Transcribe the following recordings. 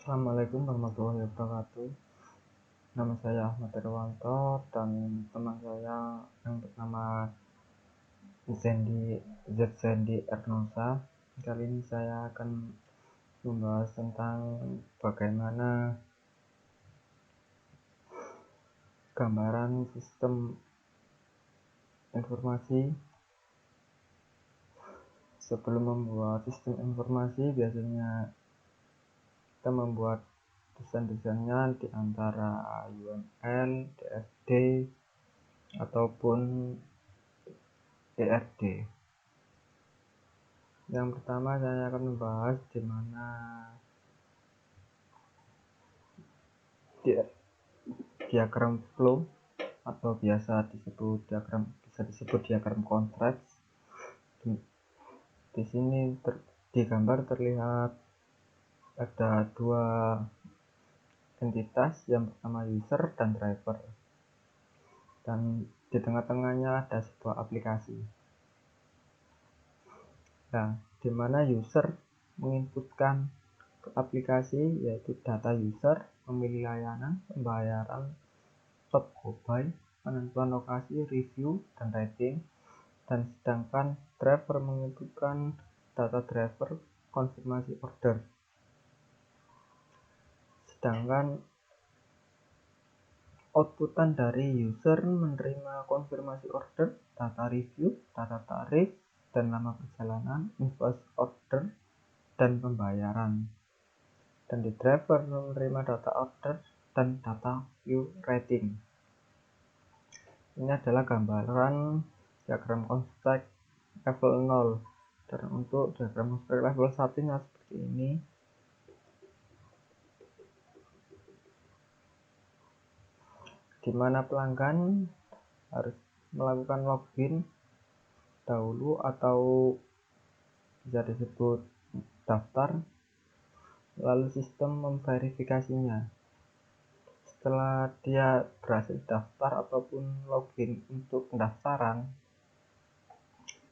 Assalamualaikum warahmatullahi wabarakatuh. Nama saya Ahmad Irwanto dan teman saya yang bernama Zendi Ernosa. Kali ini saya akan membahas tentang bagaimana gambaran sistem informasi. Sebelum membuat sistem informasi, biasanya kita membuat desain-desainnya di antara UML, DFD, ataupun ERD. Yang pertama saya akan membahas di mana diagram flow atau bisa disebut diagram konteks. Di sini di gambar terlihat ada dua entitas, yang pertama user dan driver, dan di tengah-tengahnya ada sebuah aplikasi. Nah, di mana user menginputkan ke aplikasi yaitu data user, memilih layanan, pembayaran, stop go buy, penentuan lokasi, review, dan rating. Dan sedangkan driver menginputkan data driver, konfirmasi order. Sedangkan outputan dari user menerima konfirmasi order, data review, data tarif, dan nama perjalanan, invoice order, dan pembayaran. Dan di driver menerima data order dan data view rating. Ini adalah gambaran diagram konteks level 0. Dan untuk diagram konteks level 1 nya seperti ini. Di mana pelanggan harus melakukan login dahulu atau bisa disebut daftar, lalu sistem memverifikasinya. Setelah dia berhasil daftar ataupun login untuk pendaftaran,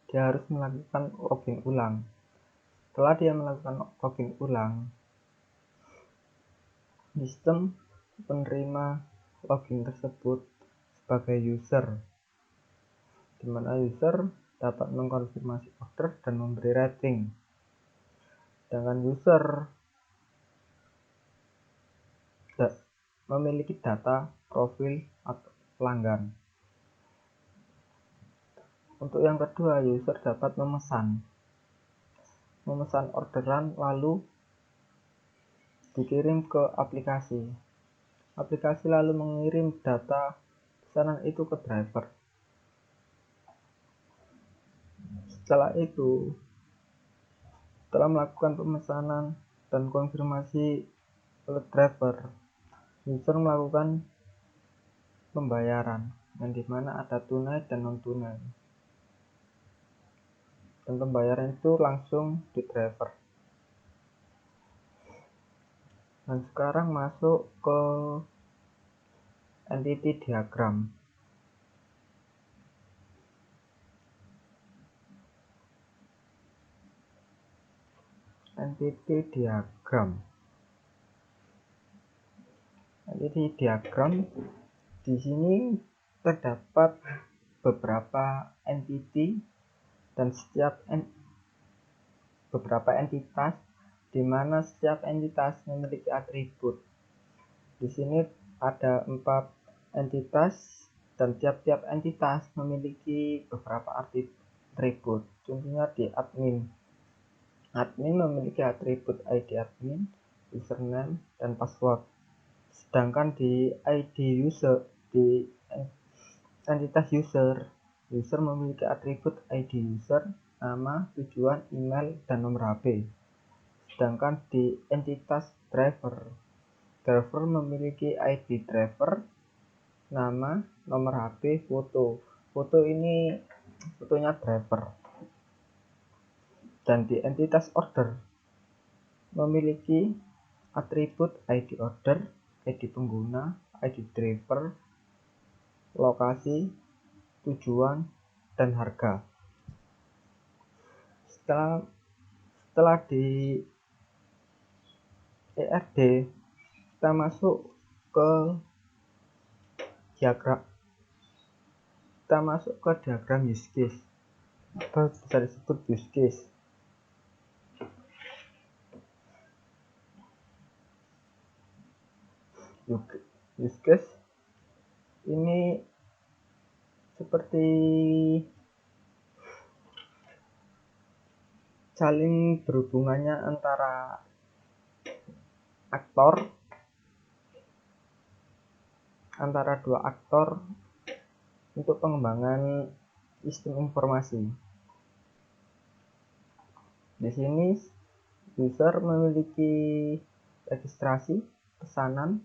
dia harus melakukan login ulang. Setelah dia melakukan login ulang, sistem penerima login tersebut sebagai user, di mana user dapat mengkonfirmasi order dan memberi rating. Sedangkan user memiliki data profil atau pelanggan. Untuk yang kedua, user dapat memesan orderan lalu dikirim ke aplikasi. Aplikasi lalu mengirim data pesanan itu ke driver. Setelah itu, setelah melakukan pemesanan dan konfirmasi oleh driver, user melakukan pembayaran, yang dimana ada tunai dan non tunai. Dan pembayaran itu langsung di driver. Dan sekarang masuk ke entity diagram. Entity diagram di sini terdapat beberapa entity dan beberapa entitas, di mana setiap entitas memiliki atribut. Di sini ada 4 entitas dan tiap-tiap entitas memiliki beberapa atribut. Contohnya di admin memiliki atribut ID admin, username, dan password. Sedangkan di entitas user memiliki atribut ID user, nama, tujuan, email, dan nomor HP. Sedangkan di entitas driver memiliki ID driver, nama, nomor HP, foto. Fotonya driver. Dan di entitas order memiliki atribut ID order, ID pengguna, ID driver, lokasi, tujuan, dan harga. Setelah ERD kita masuk ke diagram use case atau bisa disebut use case. Use case ini seperti saling berhubungannya antara dua aktor untuk pengembangan sistem informasi. Di sini user memiliki registrasi pesanan,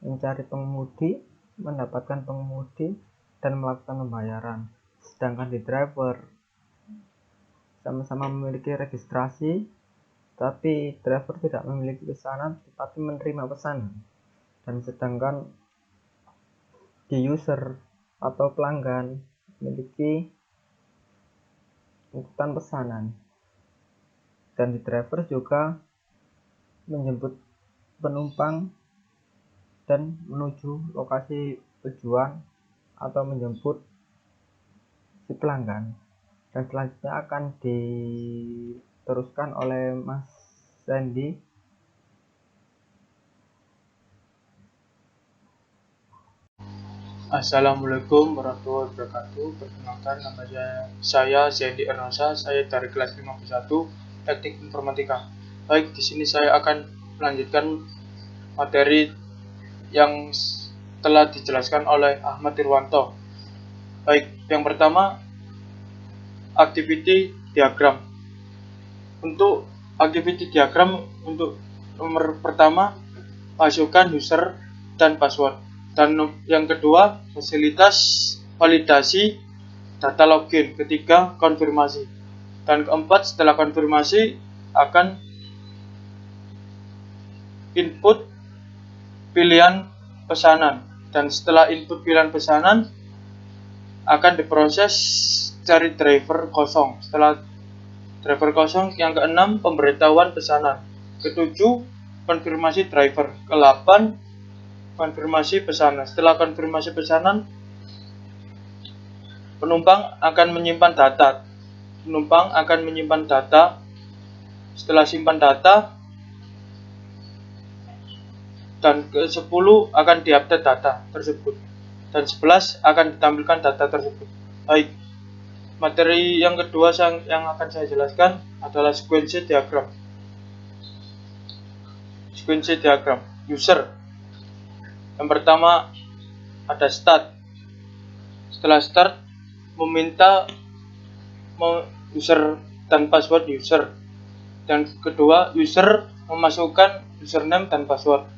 mencari pengemudi, mendapatkan pengemudi, dan melakukan pembayaran. Sedangkan di driver sama-sama memiliki registrasi, tapi driver tidak memiliki pesanan tetapi menerima pesanan. Dan sedangkan di user atau pelanggan memiliki angkutan pesanan, dan di driver juga menjemput penumpang dan menuju lokasi tujuan atau menjemput si pelanggan. Dan selanjutnya akan diteruskan oleh Mas Sandy. Assalamualaikum warahmatullahi wabarakatuh. Perkenalkan, nama saya Zendi Ernosa. Saya dari kelas 51 Teknik Informatika. Baik, di sini saya akan melanjutkan materi yang telah dijelaskan oleh Ahmad Irwanto. Baik, yang pertama, activity diagram. Untuk activity diagram, untuk nomor pertama, masukkan user dan password. Dan yang kedua, fasilitas validasi data login. Ketiga, konfirmasi. Dan keempat, setelah konfirmasi akan input pilihan pesanan. Dan setelah input pilihan pesanan akan diproses cari driver kosong. Setelah driver kosong, yang keenam, pemberitahuan pesanan. Ketujuh, konfirmasi driver. Ke-8, konfirmasi pesanan. Setelah konfirmasi pesanan, penumpang akan menyimpan data. Setelah simpan data, dan ke-10 akan diupdate data tersebut, dan 11 akan ditampilkan data tersebut. Baik, materi yang kedua yang akan saya jelaskan adalah sequence diagram. Sequence diagram user. Yang pertama ada start. Setelah start, meminta user dan password user. Dan kedua, user memasukkan username dan password.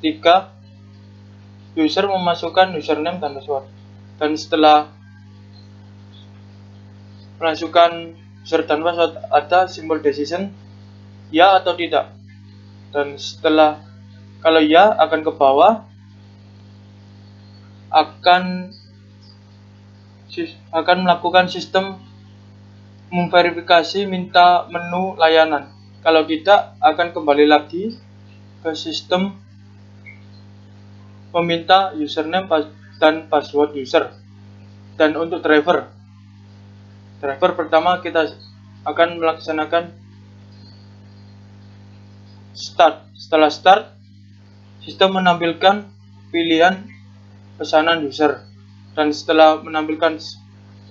3, user memasukkan username dan password. Dan setelah memasukkan user dan password, ada simbol decision, ya atau tidak. Dan setelah, kalau ya, akan ke bawah, akan melakukan sistem memverifikasi minta menu layanan. Kalau tidak, akan kembali lagi ke sistem meminta username dan password user. Dan untuk driver pertama kita akan melaksanakan start. Setelah start, sistem menampilkan pilihan pesanan user, dan setelah menampilkan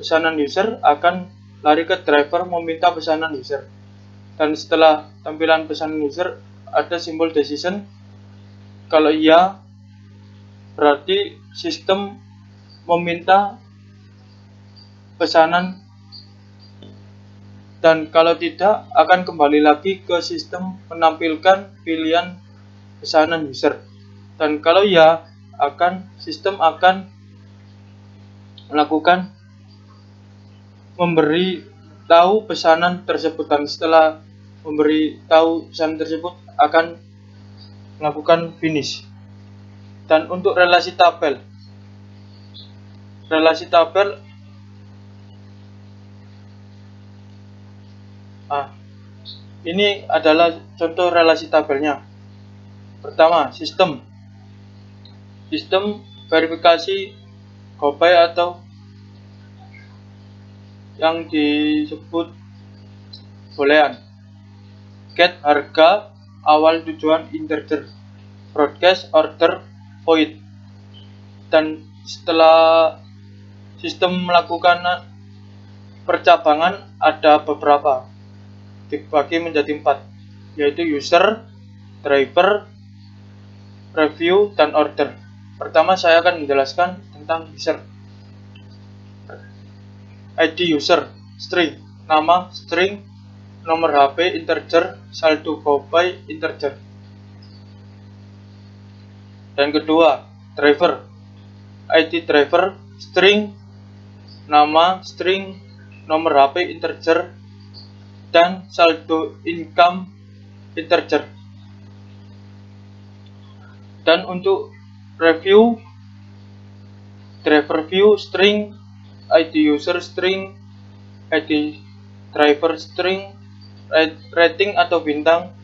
pesanan user akan lari ke driver meminta pesanan user. Dan setelah tampilan pesanan user ada simbol decision. Kalau iya, berarti sistem meminta pesanan, dan kalau tidak akan kembali lagi ke sistem menampilkan pilihan pesanan user. Dan kalau ya, sistem akan melakukan memberi tahu pesanan tersebut, dan setelah memberi tahu pesanan tersebut akan melakukan finish. Dan untuk relasi tabel ini adalah contoh relasi tabelnya. Pertama, sistem verifikasi GoPay atau yang disebut boolean. Get harga awal tujuan integer, broadcast order void. Dan setelah sistem melakukan percabangan, ada beberapa, dibagi menjadi 4, yaitu user, driver, review, dan order. Pertama, saya akan menjelaskan tentang user. ID user, string, nama string, nomor HP integer, saldo GoPay integer. Dan kedua, driver, ID driver, string, nama string, nomor HP integer, dan saldo income integer. Dan untuk review, driver view string, ID user string, ID driver string, rating atau bintang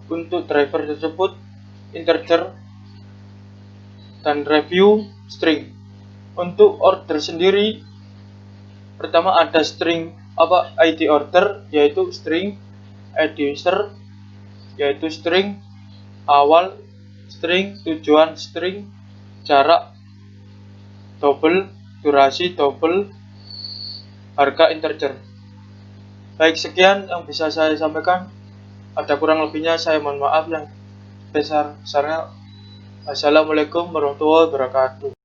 untuk driver tersebut integer, dan review string. Untuk order sendiri, pertama ada string ID order, yaitu string, ID user yaitu string, awal string, tujuan string, jarak double, durasi double, harga integer. Baik, sekian yang bisa saya sampaikan. Ada kurang lebihnya saya mohon maaf yang besar-besarnya. Assalamualaikum warahmatullahi wabarakatuh.